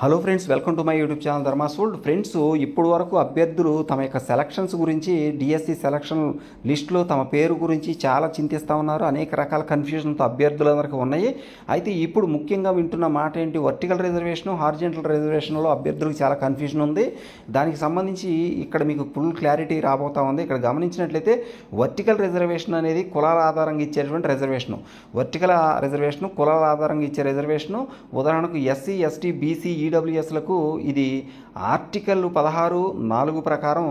Hello friends, welcome to my YouTube channel Dharma's world. Friends, ఇప్పుడు వరకు అభ్యర్థులు తమ యొక్క సెలక్షన్స్ గురించి డిఎస్సి సెలక్షన్ లిస్టులో తమ పేరు గురించి చాలా చింతిస్తూ ఉన్నారు. అనేక రకాల కన్ఫ్యూజన్తో అభ్యర్థులందరికీ ఉన్నాయి. అయితే ఇప్పుడు ముఖ్యంగా వింటున్న మాట ఏంటి, వర్టికల్ రిజర్వేషన్, హారిజెంటల్ రిజర్వేషన్లో అభ్యర్థులకు చాలా కన్ఫ్యూజన్ ఉంది. దానికి సంబంధించి ఇక్కడ మీకు ఫుల్ క్లారిటీ రాబోతా ఉంది. ఇక్కడ గమనించినట్లయితే వర్టికల్ రిజర్వేషన్ అనేది కులాల ఆధారంగా ఇచ్చేటువంటి రిజర్వేషను. వర్టికల్ రిజర్వేషను కులాల ఆధారంగా ఇచ్చే రిజర్వేషను. ఉదాహరణకు ఎస్సీ, ఎస్టీ, బీసీ, ఈడబ్ల్యూఎస్లకు ఇది ఆర్టికల్ 16(4) ప్రకారం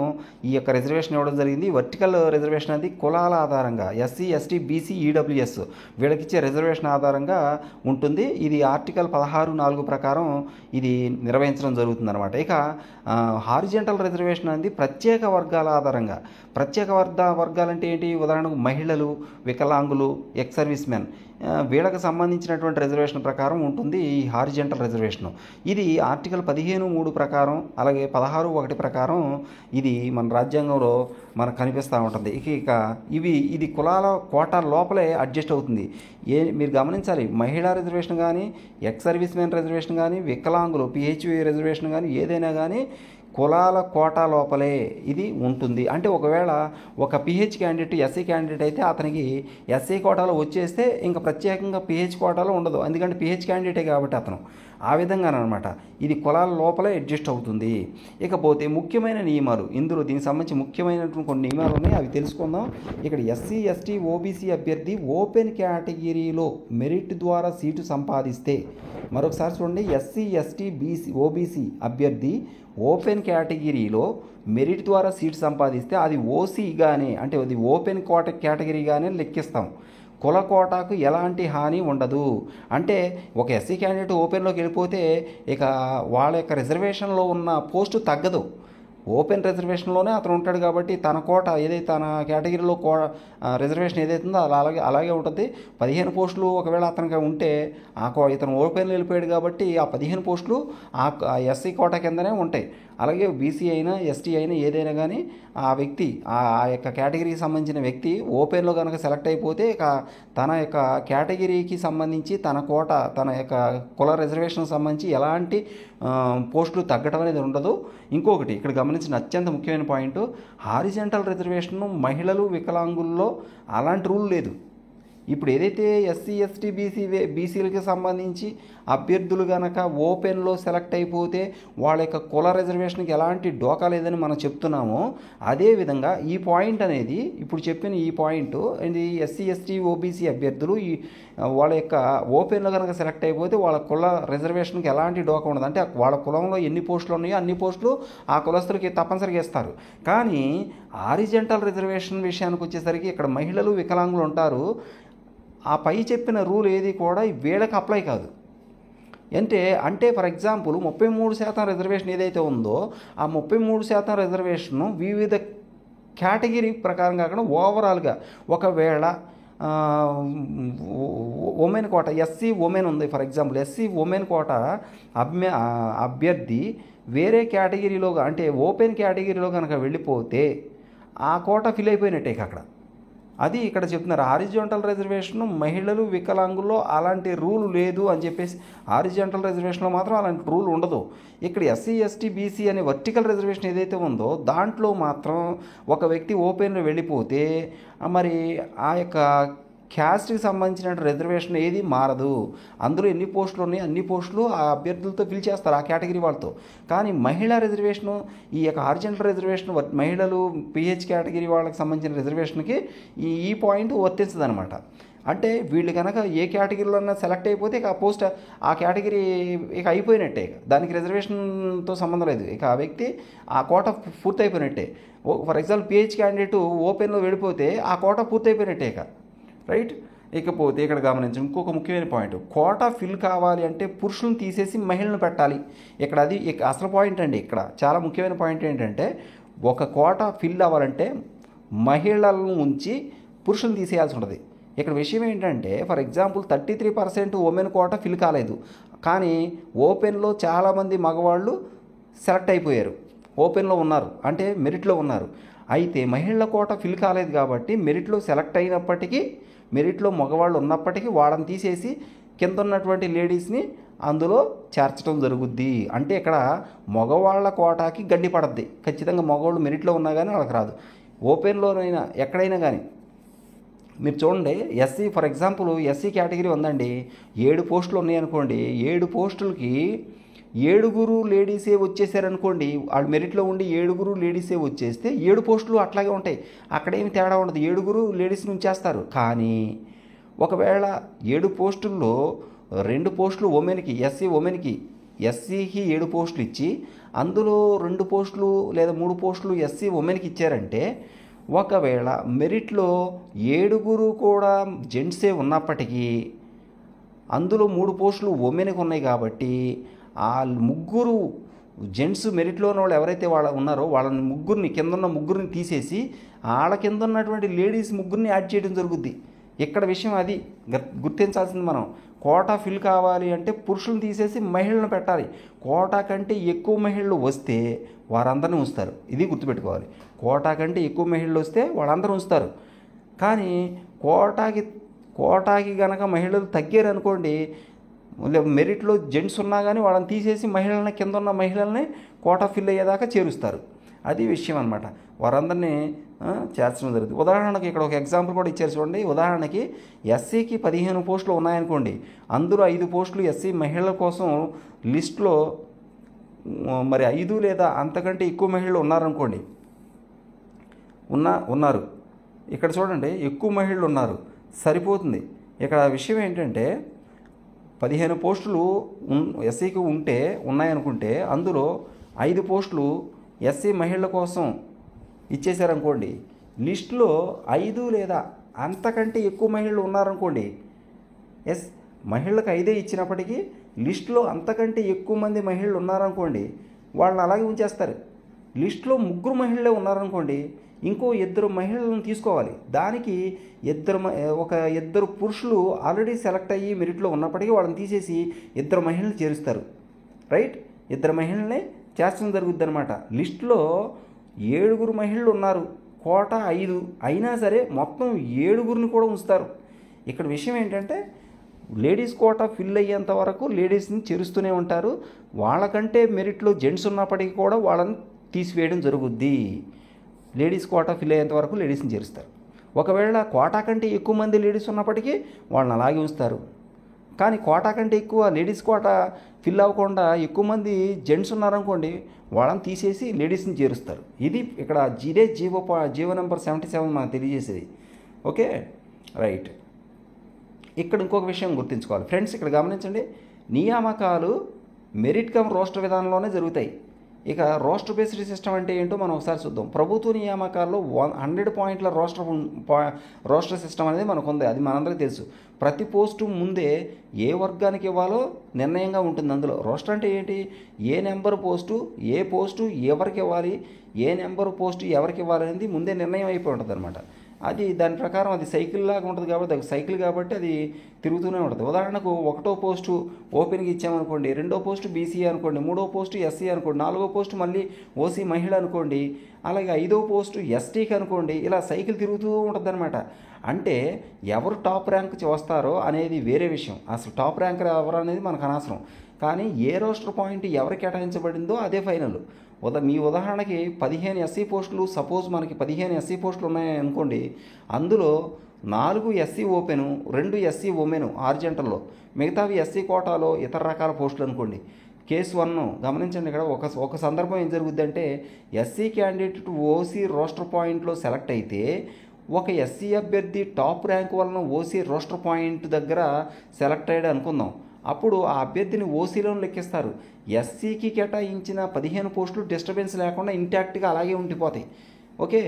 ఈ యొక్క రిజర్వేషన్ ఇవ్వడం జరిగింది. వర్టికల్ రిజర్వేషన్ అనేది కులాల ఆధారంగా ఎస్సీ, ఎస్టీ, బీసీ, ఈడబ్ల్యూఎస్ వీళ్ళకిచ్చే రిజర్వేషన్ ఆధారంగా ఉంటుంది. ఇది ఆర్టికల్ 16(4) ప్రకారం ఇది నిర్వహించడం జరుగుతుందన్నమాట. ఇక హారిజెంటల్ రిజర్వేషన్ అనేది ప్రత్యేక వర్గాల ఆధారంగా. ప్రత్యేక వర్గాలంటే ఏంటి? ఉదాహరణకు మహిళలు, వికలాంగులు, ఎక్స్ సర్వీస్ మెన్ వీళ్ళకి సంబంధించినటువంటి రిజర్వేషన్ ప్రకారం ఉంటుంది ఈ హారిజెంటల్ రిజర్వేషను. ఇది ఆర్టికల్ 15(3) ప్రకారం, అలాగే 16(1) ప్రకారం ఇది మన రాజ్యాంగంలో మనకు కనిపిస్తూ ఉంటుంది. ఇది కులాల కోటా లోపలే అడ్జస్ట్ అవుతుంది. మీరు గమనించాలి, మహిళా రిజర్వేషన్ కానీ, ఎక్స్ సర్వీస్ మెన్ రిజర్వేషన్ కానీ, వికలాంగులు పిహెచ్వి రిజర్వేషన్ కానీ, ఏదైనా కానీ కులాల కోటా లోపలే ఇది ఉంటుంది. అంటే ఒకవేళ ఒక పిహెచ్ క్యాండిడేట్ ఎస్సీ క్యాండిడేట్ అయితే అతనికి ఎస్సీ కోటాలో వచ్చేస్తే ఇంకా ప్రత్యేకంగా పిహెచ్ కోటాలో ఉండదు, ఎందుకంటే పిహెచ్ క్యాండిడేటే కాబట్టి అతను ఆ విధంగానమాట ఇది కులాల లోపలే అడ్జస్ట్ అవుతుంది. ఇకపోతే ముఖ్యమైన నియమాలు, దీనికి సంబంధించి ముఖ్యమైనటువంటి కొన్ని నియమాలు ఉన్నాయి, అవి తెలుసుకుందాం. ఇక్కడ ఎస్సీ, ఎస్టీ, ఓబీసీ అభ్యర్థి ఓపెన్ కేటగిరీలో మెరిట్ ద్వారా సీటు సంపాదిస్తే, మరొకసారి చూడండి, ఎస్సీ, ఎస్టీ, బీసీ, ఓబీసీ అభ్యర్థి ఓపెన్ కేటగిరీలో మెరిట్ ద్వారా సీట్ సంపాదిస్తే అది ఓసీగానే, అంటే అది ఓపెన్ కేటగిరీగానే లెక్కిస్తాం. కుల కోటాకు ఎలాంటి హాని ఉండదు. అంటే ఒక ఎస్సీ క్యాండిడేట్ ఓపెన్లోకి వెళ్ళిపోతే ఇక వాళ్ళ యొక్క రిజర్వేషన్లో ఉన్న పోస్టు తగ్గదు. ఓపెన్ రిజర్వేషన్లోనే అతను ఉంటాడు కాబట్టి తన కోట ఏదైతే తన కేటగిరీలో రిజర్వేషన్ ఏదైతుందో అలాగే ఉంటుంది. 15 పోస్టులు ఒకవేళ అతనికి ఉంటే ఇతను ఓపెన్లో వెళ్ళిపోయాడు కాబట్టి ఆ 15 పోస్టులు ఆ ఎస్సీ కోట కిందనే ఉంటాయి. అలాగే బీసీ అయినా, ఎస్టీ అయినా, ఏదైనా కానీ ఆ వ్యక్తి ఆ యొక్క కేటగిరీకి సంబంధించిన వ్యక్తి ఓపెన్లో కనుక సెలెక్ట్ అయిపోతే ఇక తన యొక్క కేటగిరీకి సంబంధించి తన కోట, తన యొక్క కుల రిజర్వేషన్కి సంబంధించి ఎలాంటి పోస్టులు తగ్గడం అనేది ఉండదు. ఇంకొకటి ఇక్కడ గమనించిన అత్యంత ముఖ్యమైన పాయింట్, హారిజెంటల్ రిజర్వేషన్ మహిళలు, వికలాంగుల్లో అలాంటి రూల్ లేదు. ఇప్పుడు ఏదైతే ఎస్సీ, ఎస్టీ, బీసీలకి సంబంధించి అభ్యర్థులు కనుక ఓపెన్లో సెలెక్ట్ అయిపోతే వాళ్ళ యొక్క కుల రిజర్వేషన్కి ఎలాంటి డోకా లేదని మనం చెప్తున్నామో, అదేవిధంగా ఈ పాయింట్ అనేది ఇప్పుడు చెప్పిన ఈ పాయింట్ ఇది ఎస్సీ, ఎస్టీ, ఓబీసీ అభ్యర్థులు వాళ్ళ యొక్క ఓపెన్లో కనుక సెలెక్ట్ అయిపోతే వాళ్ళ కుల రిజర్వేషన్కి ఎలాంటి డోకా ఉండదు. అంటే వాళ్ళ కులంలో ఎన్ని పోస్టులు ఉన్నాయో అన్ని పోస్టులు ఆ కులస్తులకి తప్పనిసరిగా ఇస్తారు. కానీ హారిజెంటల్ రిజర్వేషన్ విషయానికి వచ్చేసరికి ఇక్కడ మహిళలు, వికలాంగులు ఉంటారు. ఆ పై చెప్పిన రూల్ ఏది కూడా వీళ్ళకి అప్లై కాదు. అంటే ఫర్ ఎగ్జాంపుల్ 33% రిజర్వేషన్ ఏదైతే ఉందో ఆ 33% రిజర్వేషన్ను వివిధ కేటగిరీ ప్రకారం కాకుండా ఓవరాల్గా ఒకవేళ ఉమెన్ కోట ఎస్సీ ఉమెన్ ఉంది, ఫర్ ఎగ్జాంపుల్ ఎస్సీ ఉమెన్ కోట అభ్యర్థి వేరే కేటగిరీలో అంటే ఓపెన్ కేటగిరీలో కనుక వెళ్ళిపోతే ఆ కోట ఫిల్ అయిపోయినట్టే అక్కడ. అది ఇక్కడ చెప్తున్నారు. హారిజాంటల్ రిజర్వేషన్ మహిళలు, వికలాంగుల్లో అలాంటి రూల్ లేదు అని చెప్పేసి, హారిజాంటల్ రిజర్వేషన్లో మాత్రం అలాంటి రూల్ ఉండదు. ఇక్కడ ఎస్సీ, ఎస్టీ, బీసీ అనే వర్టికల్ రిజర్వేషన్ ఏదైతే ఉందో దాంట్లో మాత్రం ఒక వ్యక్తి ఓపెన్లో వెళ్ళిపోతే మరి ఆ యొక్క క్యాస్ట్కి సంబంధించిన రిజర్వేషన్ ఏది మారదు. అందులో ఎన్ని పోస్టులు ఉన్నాయి అన్ని పోస్టులు ఆ అభ్యర్థులతో ఫిల్ చేస్తారు, ఆ కేటగిరీ వాళ్ళతో. కానీ మహిళా రిజర్వేషను, ఈ యొక్క హారిజెంటల్ రిజర్వేషన్ మహిళలు, పిహెచ్ కేటగిరీ వాళ్ళకి సంబంధించిన రిజర్వేషన్కి ఈ పాయింట్ వర్తించదు అనమాట. అంటే వీళ్ళు కనుక ఏ కేటగిరీలో సెలెక్ట్ అయిపోతే ఇక ఆ కేటగిరీ ఇక అయిపోయినట్టే, దానికి రిజర్వేషన్తో సంబంధం లేదు. ఇక ఆ వ్యక్తి ఆ కోట పూర్తి అయిపోయినట్టే. ఫర్ ఎగ్జాంపుల్ పిహెచ్ క్యాండిడేట్ ఓపెన్లో వెళ్ళిపోతే ఆ కోట పూర్తి అయిపోయినట్టే రైట్. ఇకపోతే ఇక్కడ గమనించి ఇంకొక ముఖ్యమైన పాయింట్, కోటా ఫిల్ కావాలి అంటే పురుషులను తీసేసి మహిళలను పెట్టాలి. ఇక్కడ అది అసలు పాయింట్ అండి. ఇక్కడ చాలా ముఖ్యమైన పాయింట్ ఏంటంటే, ఒక కోటా ఫిల్ అవ్వాలంటే మహిళలను ఉంచి పురుషులను తీసేయాల్సి ఉంటుంది. ఇక్కడ విషయం ఏంటంటే, for example 33% women quota fill కాలేదు, కానీ ఓపెన్లో చాలామంది మగవాళ్ళు సెలెక్ట్ అయిపోయారు, ఓపెన్లో ఉన్నారు, అంటే మెరిట్లో ఉన్నారు. అయితే మహిళల కోట ఫిల్ కాలేదు కాబట్టి మెరిట్లో సెలెక్ట్ అయినప్పటికీ, మెరిట్లో మగవాళ్ళు ఉన్నప్పటికీ వాళ్ళని తీసేసి కింద ఉన్నటువంటి లేడీస్ని అందులో చేర్చడం జరుగుద్ది. అంటే ఇక్కడ మగవాళ్ళ కోటాకి గండి పడద్ది. ఖచ్చితంగా మగవాళ్ళు మెరిట్లో ఉన్నా కానీ వాళ్ళకి రాదు. ఓపెన్లోనైనా ఎక్కడైనా కానీ మీరు చూడండి, SC for example SC category ఉందండి, 7 పోస్టులు ఉన్నాయనుకోండి, 7 పోస్టులకి 7 లేడీసే వచ్చేసారనుకోండి, వాళ్ళు మెరిట్లో ఉండి 7 లేడీసే వచ్చేస్తే 7 పోస్టులు అట్లాగే ఉంటాయి. అక్కడేమి తేడా ఉండదు, 7 లేడీస్ని ఉంచేస్తారు. కానీ ఒకవేళ 7 పోస్టుల్లో 2 పోస్టులు ఉమెన్కి, ఎస్సీకి 7 పోస్టులు ఇచ్చి అందులో 2 పోస్టులు లేదా 3 పోస్టులు ఎస్సీ ఉమెన్కి ఇచ్చారంటే, ఒకవేళ మెరిట్లో 7 కూడా జెంట్సే ఉన్నప్పటికీ అందులో 3 పోస్టులు ఉమెన్కి ఉన్నాయి కాబట్టి ఆ 3 జెంట్స్ మెరిట్లో ఉన్న వాళ్ళు ఎవరైతే ఉన్నారో వాళ్ళని కిందన్న ముగ్గురిని తీసేసి వాళ్ళ కింద ఉన్నటువంటి లేడీస్ 3 యాడ్ చేయడం జరుగుద్ది. ఇక్కడ విషయం అది గుర్తించాల్సింది. మనం కోటా ఫిల్ కావాలి అంటే పురుషులను తీసేసి మహిళలను పెట్టాలి. కోటా కంటే ఎక్కువ మహిళలు వస్తే వారందరినీ ఉంచుతారు. ఇది గుర్తుపెట్టుకోవాలి. కోటా కంటే ఎక్కువ మహిళలు వస్తే వాళ్ళందరూ ఉంచుతారు. కానీ కోటాకి గనక మహిళలు తగ్గారు అనుకోండి, మెరిట్లో జెంట్స్ ఉన్నా కానీ వాళ్ళని తీసేసి కింద ఉన్న మహిళల్ని కోటా ఫిల్ అయ్యేదాకా చేరుస్తారు. అది విషయం అనమాట. వారందరినీ చేర్చడం జరుగుతుంది. ఉదాహరణకి ఇక్కడ ఒక ఎగ్జాంపుల్ కూడా ఇచ్చారు చూడండి. ఉదాహరణకి ఎస్సీకి 15 పోస్టులు ఉన్నాయనుకోండి, అందులో 5 పోస్టులు ఎస్సీ మహిళల కోసం లిస్టులో మరి 5 లేదా అంతకంటే ఎక్కువ మహిళలు ఉన్నారనుకోండి, ఉన్నారు ఇక్కడ చూడండి, ఎక్కువ మహిళలు ఉన్నారు, సరిపోతుంది. ఇక్కడ విషయం ఏంటంటే 15 పోస్టులు ఎస్సీకి ఉన్నాయనుకుంటే అందులో 5 పోస్టులు ఎస్సీ మహిళల కోసం ఇచ్చేశారనుకోండి, లిస్టులో 5 లేదా అంతకంటే ఎక్కువ మహిళలు ఉన్నారనుకోండి, మహిళలకు 5 ఇచ్చినప్పటికీ లిస్టులో అంతకంటే ఎక్కువ మంది మహిళలు ఉన్నారనుకోండి, వాళ్ళని అలాగే ఉంచేస్తారు. లిస్టులో 3 మహిళలే ఉన్నారనుకోండి, ఇంకో 2 మహిళలను తీసుకోవాలి. దానికి 2 పురుషులు ఆల్రెడీ సెలెక్ట్ అయ్యి మెరిట్లో ఉన్నప్పటికీ వాళ్ళని తీసేసి 2 మహిళలు చేరుస్తారు. రైట్, 2 మహిళల్ని చేర్చడం జరుగుద్ది అనమాట. లిస్టులో 7 మహిళలు ఉన్నారు, కోటా 5 అయినా సరే మొత్తం 7 కూడా ఉంచుతారు. ఇక్కడ విషయం ఏంటంటే లేడీస్ కోటా ఫిల్ అయ్యేంత వరకు లేడీస్ని చేరుస్తూనే ఉంటారు. వాళ్ళకంటే మెరిట్లో జెంట్స్ ఉన్నప్పటికీ కూడా వాళ్ళని తీసివేయడం జరుగుద్ది. లేడీస్ కోటా ఫిల్ అయ్యేంత వరకు లేడీస్ని చేరుస్తారు. ఒకవేళ కోటా కంటే ఎక్కువ మంది లేడీస్ ఉన్నప్పటికీ వాళ్ళని అలాగే ఉంచుతారు. కానీ కోటా కంటే ఎక్కువ లేడీస్ కోటా ఫిల్ అవ్వకుండా ఎక్కువ మంది జెంట్స్ ఉన్నారనుకోండి, వాళ్ళని తీసేసి లేడీస్ని చేరుస్తారు. ఇది ఇక్కడ జీవో నెంబర్ 77 మనకు తెలియజేసేది. Okay, right. ఇక్కడ ఇంకొక విషయం గుర్తుంచుకోవాలి ఫ్రెండ్స్. ఇక్కడ గమనించండి, నియామకాలు మెరిట్ కమ్ రోస్టర్ విధానంలోనే జరుగుతాయి. ఇక రోస్టర్ బేస్డ్ సిస్టమ్ అంటే ఏంటో మనం ఒకసారి చూద్దాం. ప్రభుత్వ నియామకాల్లో 100 పాయింట్ల రోస్టర్ సిస్టమ్ అనేది మనకు ఉంది. అది మనందరికీ తెలుసు. ప్రతి పోస్టు ముందే ఏ వర్గానికి ఇవ్వాలో నిర్ణయంగా ఉంటుంది. అందులో రోస్టర్ అంటే ఏంటి, ఏ నెంబర్ పోస్టు ఎవరికి ఇవ్వాలి, ఏ నెంబర్ పోస్టు ఎవరికి ఇవ్వాలి అనేది ముందే నిర్ణయం అయిపోయి ఉంటుంది అనమాట. అది దాని ప్రకారం అది సైకిల్ లాగా ఉంటుంది కాబట్టి సైకిల్ కాబట్టి అది తిరుగుతూనే ఉంటుంది. ఉదాహరణకు 1వ పోస్టు ఓపెన్కి ఇచ్చామనుకోండి, 2వ పోస్టు బీసీ అనుకోండి, 3వ పోస్టు ఎస్సీ అనుకోండి, 4వ పోస్టు మళ్ళీ ఓసీ మహిళ అనుకోండి, అలాగే 5వ పోస్టు ఎస్టీకి అనుకోండి. ఇలా సైకిల్ తిరుగుతూ ఉంటుంది అనమాట. అంటే ఎవరు టాప్ ర్యాంక్ వస్తారో అనేది వేరే విషయం. అసలు టాప్ ర్యాంకర్ ఎవరు అనేది మనకు అనవసరం. కానీ ఏ రోస్టర్ పాయింట్ ఎవరు కేటాయించబడిందో అదే ఫైనల్. మీ ఉదాహరణకి 15 ఎస్సీ పోస్టులు, సపోజ్ మనకి 15 ఎస్సీ పోస్టులు ఉన్నాయని అనుకోండి, అందులో 4 ఎస్సీ ఓపెను, 2 ఎస్సీ ఉమెను హారిజాంటల్లో, మిగతావి ఎస్సీ కోటాలో ఇతర రకాల పోస్టులు అనుకోండి. కేసు 1 గమనించండి. ఇక్కడ ఒక సందర్భం ఏం జరుగుద్దంటే, ఎస్సీ క్యాండిడేట్ ఓసీ రోస్టర్ పాయింట్లో సెలెక్ట్ అయితే ఒక ఎస్సీ అభ్యర్థి టాప్ ర్యాంక్ వలన ఓసీ రోస్టర్ పాయింట్ దగ్గర సెలెక్ట్ అయ్యాడు అనుకుందాం. అప్పుడు ఆ అభ్యర్థిని ఓసీలోనే లెక్కిస్తారు. ఎస్సీకి కేటాయించిన 15 పోస్టులు డిస్టర్బెన్స్ లేకుండా ఇంటాక్ట్గా అలాగే ఉండిపోతాయి. ఓకే,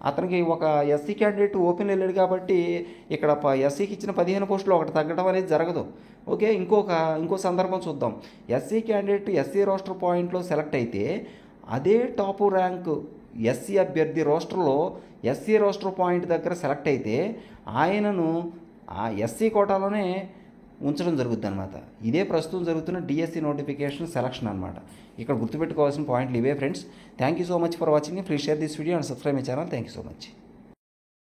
అతనికి ఒక ఎస్సీ క్యాండిడేట్ ఓపెన్ వెళ్ళాడు కాబట్టి ఇక్కడ ఎస్సీకి ఇచ్చిన 15 పోస్టులు ఒకటి తగ్గడం అనేది జరగదు. ఓకే, ఇంకో సందర్భం చూద్దాం. ఎస్సీ క్యాండిడేట్ ఎస్సీ రోస్టర్ పాయింట్లో సెలెక్ట్ అయితే అదే టాప్ ర్యాంక్ ఎస్సీ అభ్యర్థి రోస్టర్లో ఎస్సీ రోస్టర్ పాయింట్ దగ్గర సెలెక్ట్ అయితే ఆయనను ఆ ఎస్సీ కోటాలోనే ఉంచడం జరుగుద్ది అనమాట. ఇదే ప్రస్తుతం జరుగుతున్న డిఎస్సి నోటిఫికేషన్ సెలక్షన్ అనమాట. ఇక్కడ గుర్తుపెట్టుకోవాల్సిన పాయింట్లు ఇవే friends. Thank you so much for watching. Please share this video and subscribe my channel. Thank you so much.